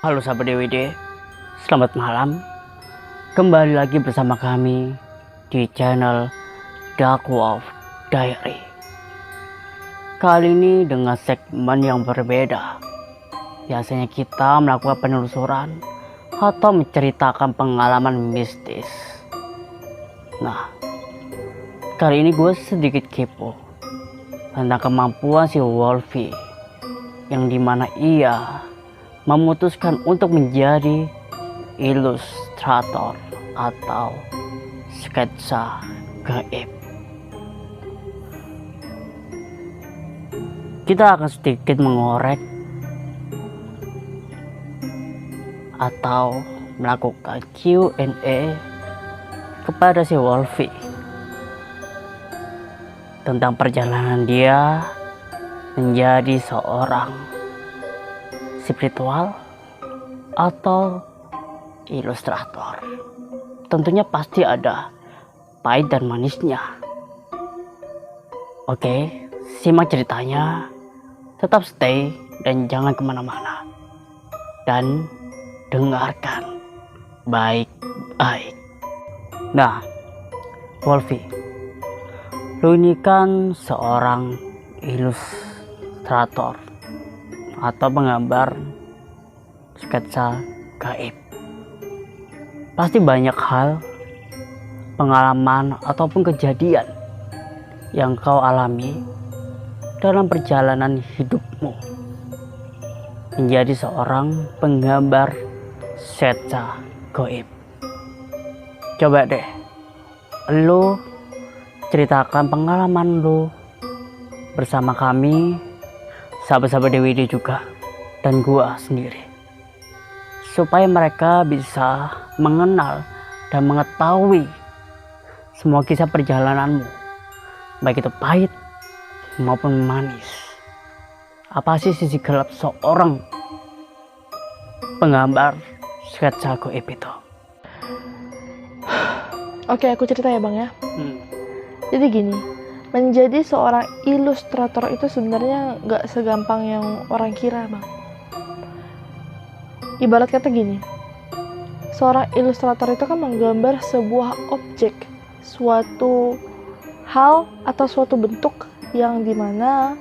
Halo sahabat DWD, selamat malam. Kembali lagi bersama kami di channel Dark Wolf Diary. Kali ini dengan segmen yang berbeda. Biasanya kita melakukan penelusuran atau menceritakan pengalaman mistis. Nah, kali ini gue sedikit kepo tentang kemampuan si Wolfie, yang dimana ia memutuskan untuk menjadi ilustrator atau sketsa gaib. Kita akan sedikit mengorek atau melakukan Q&A kepada si Wolfie tentang perjalanan dia menjadi seorang spiritual atau ilustrator. Tentunya pasti ada pahit dan manisnya. Oke, simak ceritanya. Tetap stay dan jangan kemana-mana. Dan dengarkan baik-baik. Nah, Wolfie, lu ini kan seorang ilustrator atau penggambar sketsa gaib. Pasti banyak hal, pengalaman ataupun kejadian yang kau alami dalam perjalanan hidupmu menjadi seorang penggambar sketsa gaib. Coba deh lu ceritakan pengalaman lu bersama kami, sahabat-sahabat DWD juga, dan gua sendiri, supaya mereka bisa mengenal dan mengetahui semua kisah perjalananmu, baik itu pahit maupun manis. Apa sih sisi gelap seorang penggambar sketsa gaib itu? Oke, aku cerita ya Bang ya. Jadi gini, menjadi seorang ilustrator itu sebenarnya nggak segampang yang orang kira Bang. Ibarat kata gini, seorang ilustrator itu kan menggambar sebuah objek, suatu hal atau suatu bentuk yang dimana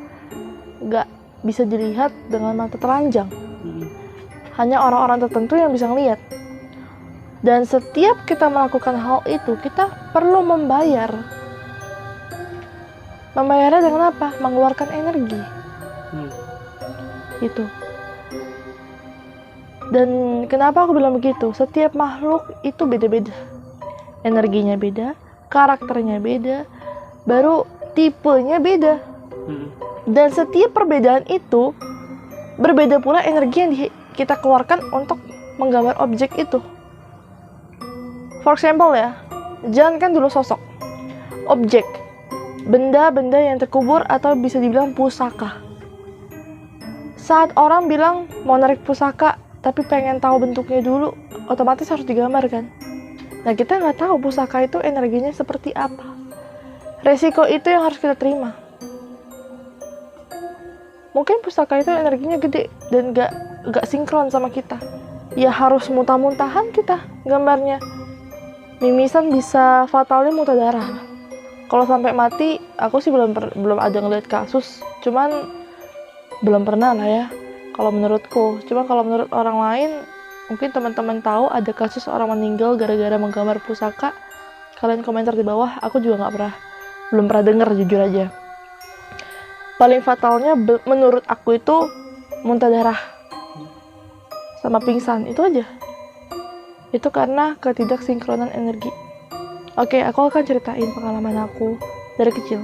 nggak bisa dilihat dengan mata telanjang. Hanya orang-orang tertentu yang bisa ngelihat. Dan setiap kita melakukan hal itu, kita perlu membayar. Membayarnya dengan apa? Mengeluarkan energi. Itu. Dan kenapa aku bilang begitu? Setiap makhluk itu beda-beda. Energinya beda, karakternya beda, baru tipenya beda. Dan setiap perbedaan itu berbeda pula energi yang kita keluarkan untuk menggambar objek itu. For example ya, jangankan dulu sosok, objek, benda-benda yang terkubur atau bisa dibilang pusaka. Saat orang bilang mau narik pusaka tapi pengen tahu bentuknya dulu, otomatis harus digambar kan. Nah, kita nggak tahu pusaka itu energinya seperti apa. Resiko itu yang harus kita terima. Mungkin pusaka itu energinya gede dan nggak sinkron sama kita. Ya harus muntah-muntahan kita gambarnya. Mimisan bisa fatalnya muntah darah. Kalau sampai mati, aku sih belum ada ngeliat kasus. Cuman belum pernah lah ya. Kalau menurutku. Cuma kalau menurut orang lain, mungkin teman-teman tahu ada kasus orang meninggal gara-gara menggambar pusaka. Kalian komentar di bawah. Aku juga belum pernah dengar, jujur aja. Paling fatalnya menurut aku itu muntah darah sama pingsan, itu aja. Itu karena ketidaksinkronan energi. Oke, aku akan ceritain pengalaman aku dari kecil.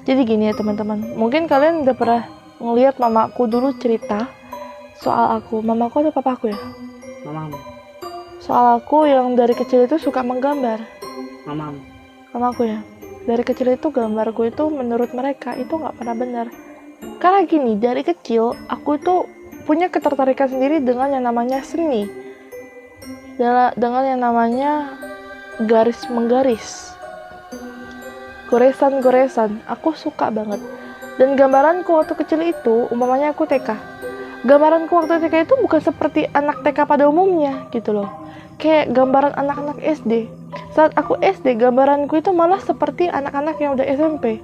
Jadi gini ya teman-teman, mungkin kalian udah pernah ngeliat mamaku dulu cerita soal aku. Mamaku atau papaku ya? Mamamu. Soal aku yang dari kecil itu suka menggambar. Mamamu. Mamaku ya. Dari kecil itu gambarku itu menurut mereka itu nggak pernah benar. Karena gini, dari kecil aku itu punya ketertarikan sendiri dengan yang namanya seni. Dengan yang namanya garis menggaris, goresan-goresan, aku suka banget. Dan gambaranku waktu kecil itu, umpamanya aku TK, gambaranku waktu TK itu bukan seperti anak TK pada umumnya gitu loh. Kayak gambaran anak-anak SD. Saat aku SD, gambaranku itu malah seperti anak-anak yang udah SMP.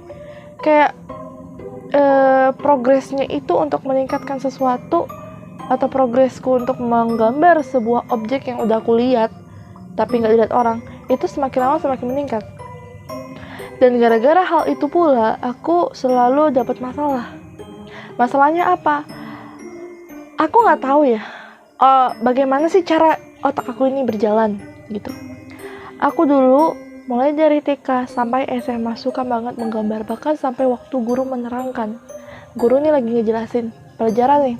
Kayak progresnya itu untuk meningkatkan sesuatu, atau progresku untuk menggambar sebuah objek yang udah aku lihat tapi nggak dilihat orang, itu semakin lama semakin meningkat. Dan gara-gara hal itu pula aku selalu dapat masalah. Masalahnya apa? Aku nggak tahu ya bagaimana sih cara otak aku ini berjalan gitu. Aku dulu mulai dari TK sampai SMA suka banget menggambar, bahkan sampai waktu guru menerangkan. Guru nih lagi ngejelasin pelajaran nih.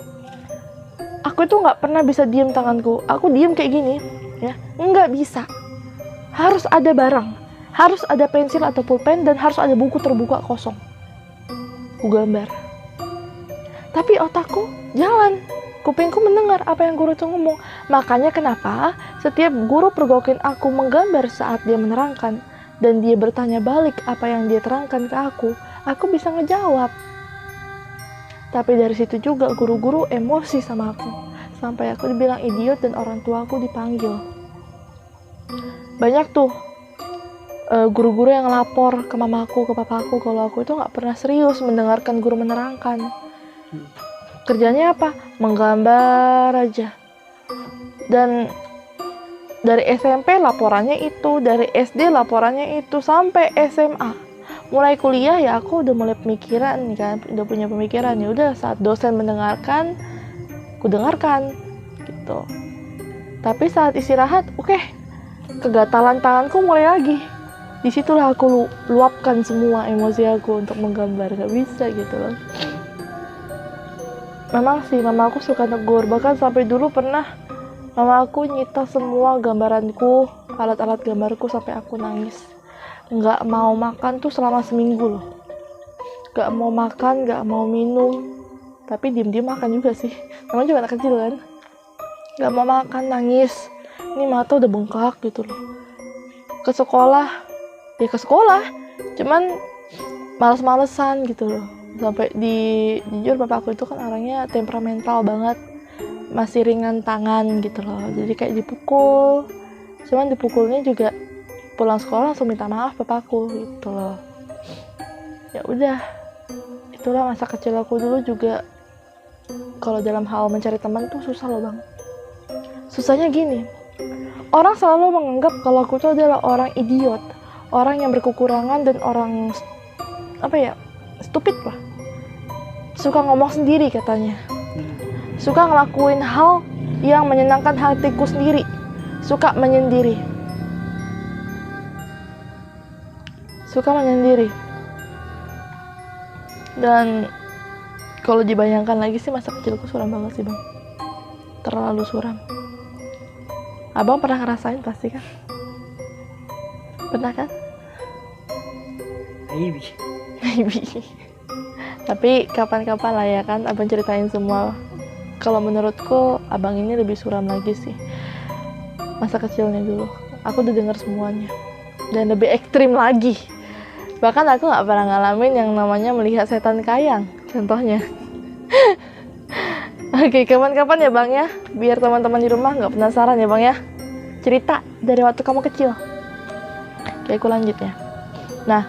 Aku itu nggak pernah bisa diem tanganku. Aku diem kayak gini, ya nggak bisa. Harus ada barang, harus ada pensil atau pulpen, dan harus ada buku terbuka kosong. Aku gambar. Tapi otakku jalan. Kupingku mendengar apa yang guru itu ngomong. Makanya kenapa setiap guru pergokin aku menggambar saat dia menerangkan, dan dia bertanya balik apa yang dia terangkan ke aku bisa ngejawab. Tapi dari situ juga guru-guru emosi sama aku, sampai aku dibilang idiot dan orang tua aku dipanggil. Banyak tuh guru-guru yang lapor ke mamaku, ke papaku kalau aku itu nggak pernah serius mendengarkan guru menerangkan. Kerjanya apa? Menggambar aja. Dan dari SMP laporannya itu, dari SD laporannya itu, sampai SMA. Mulai kuliah ya aku udah mulai pemikiran kan, udah punya pemikiran. Ya udah, saat dosen mendengarkan, ku dengarkan gitu. Tapi saat istirahat, oke, kegatalan tanganku mulai lagi. Disitulah aku luapkan semua emosi aku untuk menggambar. Gak bisa gitu loh. Memang sih mama aku suka negur, bahkan sampai dulu pernah mama aku nyita semua gambaranku, alat-alat gambarku, sampai aku nangis. Nggak mau makan tuh selama seminggu loh. Nggak mau makan, nggak mau minum, tapi diem-diem makan juga sih. Namanya juga anak kecil kan. Nggak mau makan, nangis. Ini mata udah bengkak gitu loh. Ke sekolah, ya ke sekolah, cuman males-malesan gitu loh. Sampai jujur bapak aku itu kan orangnya temperamental banget, masih ringan tangan gitu loh, jadi kayak dipukul, cuman dipukulnya juga pulang sekolah langsung minta maaf bapakku gitu loh. Ya udah, itulah masa kecil aku dulu juga. Kalau dalam hal mencari teman tuh susah loh bang. Susahnya gini, orang selalu menganggap kalau aku tuh adalah orang idiot, orang yang berkekurangan, dan orang stupid lah. Suka ngomong sendiri katanya. Suka ngelakuin hal yang menyenangkan hatiku sendiri. Suka menyendiri. Dan kalau dibayangkan lagi sih masa kecilku suram banget sih bang. Terlalu suram. Abang pernah ngerasain pasti kan? Pernah kan? Maybe. Tapi kapan-kapan lah ya kan abang ceritain semua. Kalau menurutku abang ini lebih suram lagi sih. Masa kecilnya dulu aku udah denger semuanya, dan lebih ekstrim lagi. Bahkan aku gak pernah ngalamin yang namanya melihat setan kayang contohnya. Oke, kapan-kapan ya bang ya, biar teman-teman di rumah gak penasaran ya bang ya, cerita dari waktu kamu kecil. Oke, aku lanjut ya. Nah,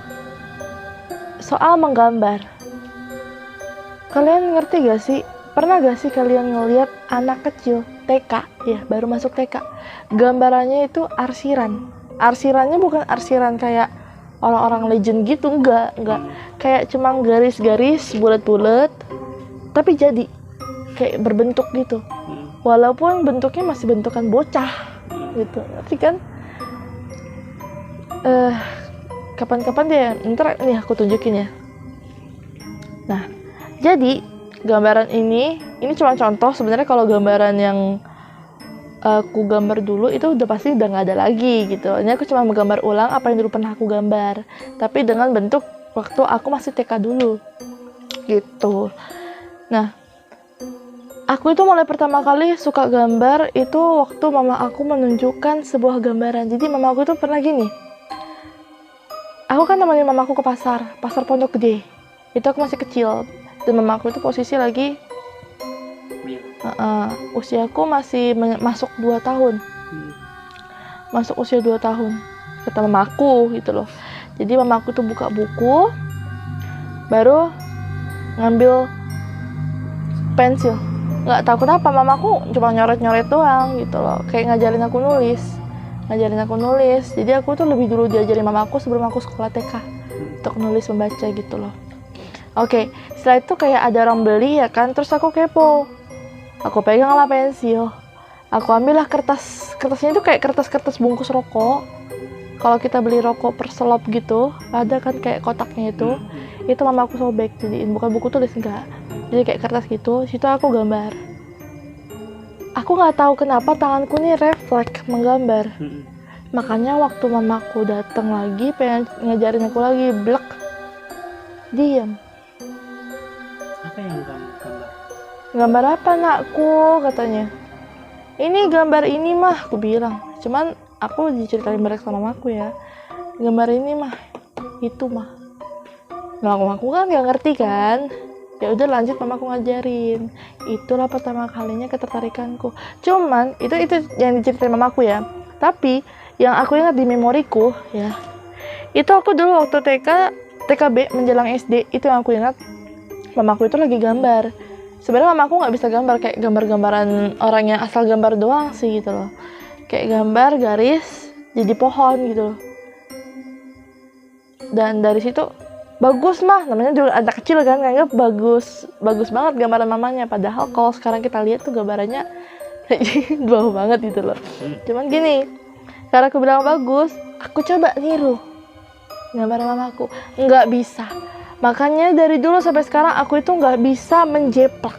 soal menggambar, kalian ngerti gak sih, pernah gak sih kalian ngeliat anak kecil TK, ya baru masuk TK, gambarannya itu arsiran. Arsirannya bukan arsiran kayak orang-orang legend gitu, enggak. Kayak cuma garis-garis, bulat-bulat, tapi jadi kayak berbentuk gitu. Walaupun bentuknya masih bentukan bocah gitu, ngerti kan? Kapan-kapan deh, ntar nih aku tunjukin ya. Nah, jadi gambaran ini cuma contoh. Sebenarnya kalau gambaran yang aku gambar dulu itu udah pasti udah nggak ada lagi gitu. Ini aku cuma menggambar ulang apa yang dulu pernah aku gambar, tapi dengan bentuk waktu aku masih TK dulu gitu. Nah, aku itu mulai pertama kali suka gambar itu waktu mama aku menunjukkan sebuah gambaran. Jadi mama aku itu pernah gini, aku kan nemenin mama aku ke pasar Pondok Gede. Itu aku masih kecil, dan mama aku itu posisi lagi Usiaku masih masuk 2 tahun. Masuk usia 2 tahun. Kata mamaku gitu loh. Jadi mamaku tuh buka buku, baru ngambil pensil. Nggak tahu kenapa mamaku cuma nyoret-nyoret doang gitu loh. Kayak ngajarin aku nulis. Jadi aku tuh lebih dulu diajarin mamaku sebelum aku sekolah TK untuk nulis membaca gitu loh. Oke, setelah itu kayak ada orang beli ya kan, terus aku kepo. Aku pegang lah pensil. Aku ambil lah kertasnya itu kayak kertas bungkus rokok. Kalau kita beli rokok per selop gitu, ada kan kayak kotaknya itu mamaku sobek jadiin bukan buku tulis enggak. Jadi kayak kertas gitu, situ aku gambar. Aku nggak tahu kenapa tanganku nih refleks menggambar. Makanya waktu mamaku datang lagi pengen ngajarin aku lagi, blek, diam. Apa yang kamu gambar? Gambar apa nakku, katanya. Ini gambar ini mah, aku bilang. Cuman aku diceritain balik sama mamaku ya. Gambar ini mah, itu mah. Nah, mamaku kan nggak ngerti kan. Ya udah lanjut mamaku ngajarin. Itulah pertama kalinya ketertarikanku. Cuman itu yang diceritain mamaku ya. Tapi yang aku ingat di memoriku ya. Itu aku dulu waktu TKB menjelang SD, itu yang aku ingat. Mamaku itu lagi gambar. Sebenarnya mamaku nggak bisa gambar kayak gambar-gambaran orang yang asal gambar doang sih gitu loh. Kayak gambar garis jadi pohon gitu loh. Dan dari situ bagus mah, namanya juga anak kecil kan, nganggap bagus banget gambaran mamanya. Padahal kalau sekarang kita lihat tuh gambarannya bawah banget gitu loh. Cuman gini, karena aku bilang bagus, aku coba niru gambaran mamaku, nggak bisa. Makanya dari dulu sampai sekarang aku itu nggak bisa menjeplak.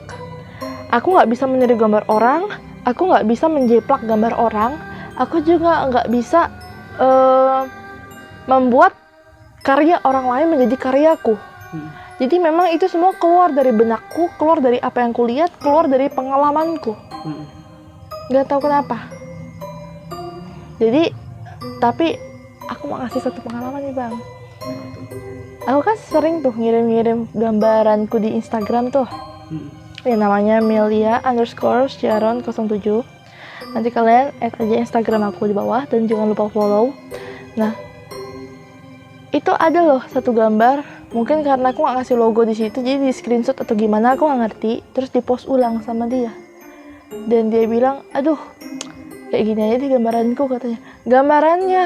Aku nggak bisa meniru gambar orang, aku nggak bisa menjeplak gambar orang, aku juga nggak bisa membuat karya orang lain menjadi karyaku. Jadi memang itu semua keluar dari benakku, keluar dari apa yang kulihat, keluar dari pengalamanku. Nggak tahu kenapa. Jadi, tapi aku mau ngasih satu pengalaman nih bang. Aku kan sering tuh ngirim-ngirim gambaranku di Instagram tuh. Ya namanya Melia_Sharon07. Nanti kalian add aja Instagram aku di bawah dan jangan lupa follow. Nah, itu ada loh satu gambar. Mungkin karena aku nggak ngasih logo di situ, jadi di screenshot atau gimana aku nggak ngerti. Terus di post ulang sama dia. Dan dia bilang, aduh, kayak gini aja di gambaranku katanya. Gambarannya,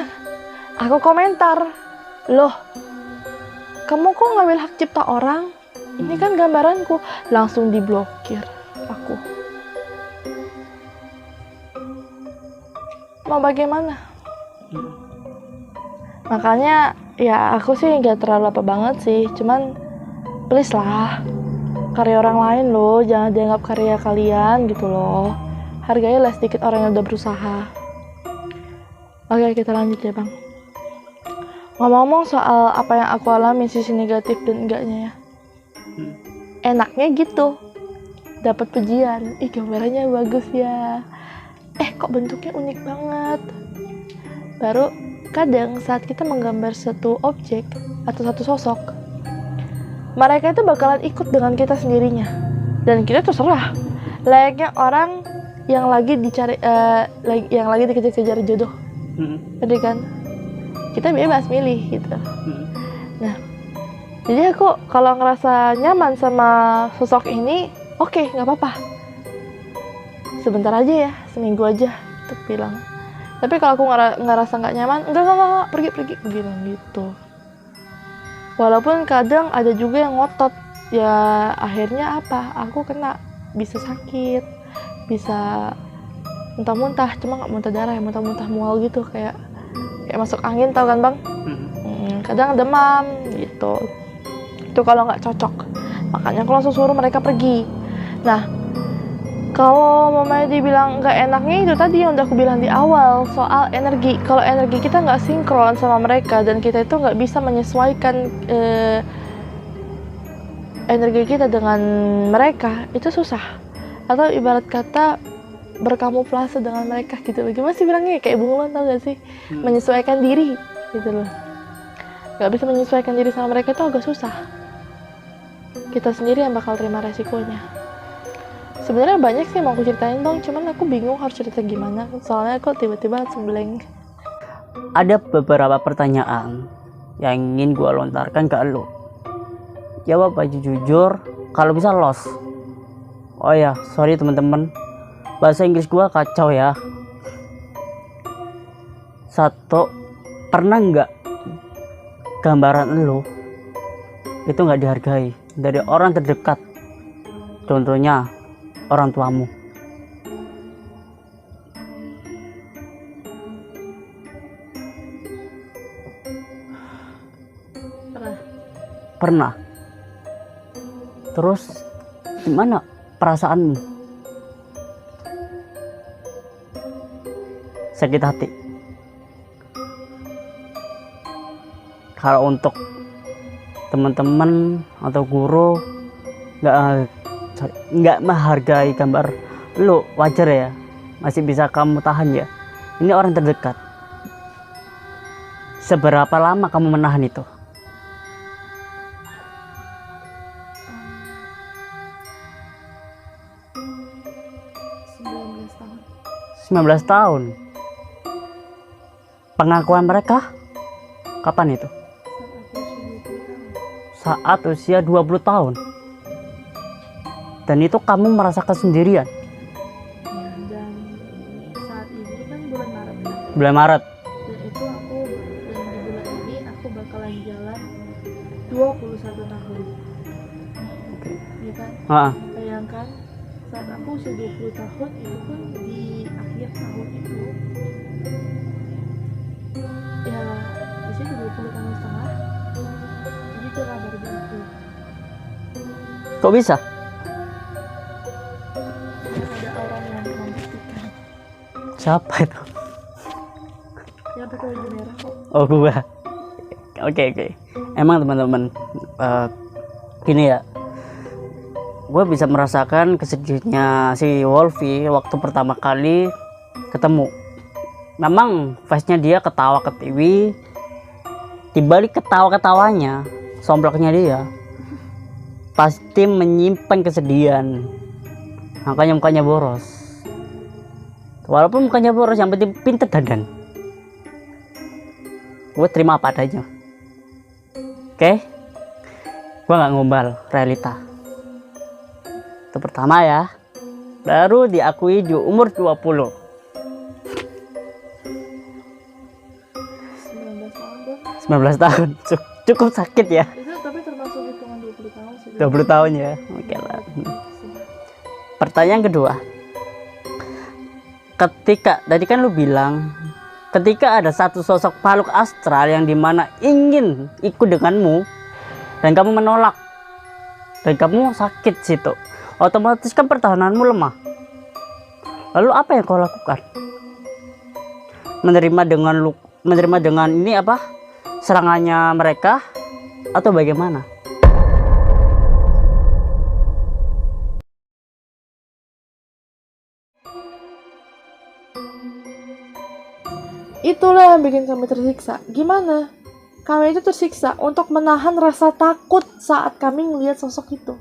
aku komentar, loh, kamu kok ngambil hak cipta orang? Ini kan gambaranku. Langsung diblokir aku. Mau bagaimana? Makanya ya aku sih nggak terlalu apa banget sih. Cuman please lah, karya orang lain loh, jangan dianggap karya kalian gitu loh. Hargailah sedikit orang yang udah berusaha. Oke, kita lanjut ya bang. Ngomong-ngomong soal apa yang aku alami, sisi negatif dan enggaknya ya. Enaknya gitu, dapat pujian, ih gambarannya bagus ya. Kok bentuknya unik banget. Baru kadang saat kita menggambar satu objek atau satu sosok, mereka itu bakalan ikut dengan kita sendirinya. Dan kita terserah. Layaknya orang yang lagi dicari, yang lagi dikejar-kejar jodoh. Jadi kan? Kita bebas milih gitu. Nah, jadi aku kalau ngerasa nyaman sama sosok ini, oke, nggak apa-apa. Sebentar aja ya, seminggu aja, untuk bilang. Tapi kalau aku ngerasa nggak nyaman, enggak, pergi bilang gitu. Walaupun kadang ada juga yang ngotot, ya akhirnya apa? Aku kena, bisa sakit, bisa muntah-muntah, cuma nggak muntah darah, ya muntah-muntah mual gitu kayak masuk angin, tau kan bang? Kadang demam gitu. Itu kalau nggak cocok, makanya aku langsung suruh mereka pergi. Nah, kalau mamanya dibilang nggak enaknya itu tadi yang udah aku bilang di awal soal energi. Kalau energi kita nggak sinkron sama mereka dan kita itu nggak bisa menyesuaikan energi kita dengan mereka, itu susah. Atau ibarat kata berkamuflase dengan mereka gitu loh. Gimana sih bilangnya, kayak bunglon, tau gak sih? Menyesuaikan diri gitu loh. Gak bisa menyesuaikan diri sama mereka itu agak susah. Kita sendiri yang bakal terima resikonya. Sebenarnya banyak sih yang mau aku ceritain bang, cuman aku bingung harus cerita gimana. Soalnya aku tiba-tiba langsung blank. Ada beberapa pertanyaan yang ingin gue lontarkan ke lo. Jawab aja jujur, kalau bisa los. Oh ya, sorry teman-teman, bahasa Inggris gue kacau ya. Satu, pernah nggak gambaran lo itu nggak dihargai dari orang terdekat? Contohnya orang tuamu. Pernah. Terus gimana perasaanmu? Sakit hati. Kalau untuk teman-teman atau guru nggak menghargai gambar lu, wajar ya, masih bisa kamu tahan ya. Ini orang terdekat. Seberapa lama kamu menahan itu? 19 tahun. Pengakuan mereka kapan itu? Saat usia 20 tahun. Dan itu kamu merasakan sendirian. Dan saat ini kan bulan Maret kan? Bulan Maret. Dan itu aku, dan di bulan ini aku bakalan jalan 21 tahun. Iya kan? Bayangkan saat aku usia 20 tahun itu pun di akhir tahun itu ya usia 20 tahun setengah, jadi itu lah baru berlaku. Kok bisa? Ada orang yang membuktikan. Siapa itu? Yang pakai baju merah kok. Oh, gua. Oke. Emang teman-teman, gini ya, gue bisa merasakan kesedihannya si Wolfie waktu pertama kali ketemu. Memang face-nya dia ketawa ke TV, dibalik ketawa-ketawanya, somplaknya dia pasti menyimpan kesedihan. Makanya mukanya boros. Walaupun mukanya boros, yang penting pinter dandan. Gue terima apa adanya. Oke? Gue gak ngombal, realita. Itu pertama ya. Baru diakui di umur 20. 19 tahun. Cukup sakit ya. Itu tapi termasuk hitungan 20 tahun sih. 20 tahun ya. Oke lah. Pertanyaan kedua. Ketika tadi kan lu bilang ketika ada satu sosok makhluk astral yang dimana ingin ikut denganmu dan kamu menolak dan kamu sakit situ, otomatis kan pertahananmu lemah. Lalu apa yang kau lakukan? Menerima dengan ini apa? Serangannya mereka atau bagaimana? Itulah yang bikin kami tersiksa. Gimana? Kami itu tersiksa untuk menahan rasa takut saat kami melihat sosok itu.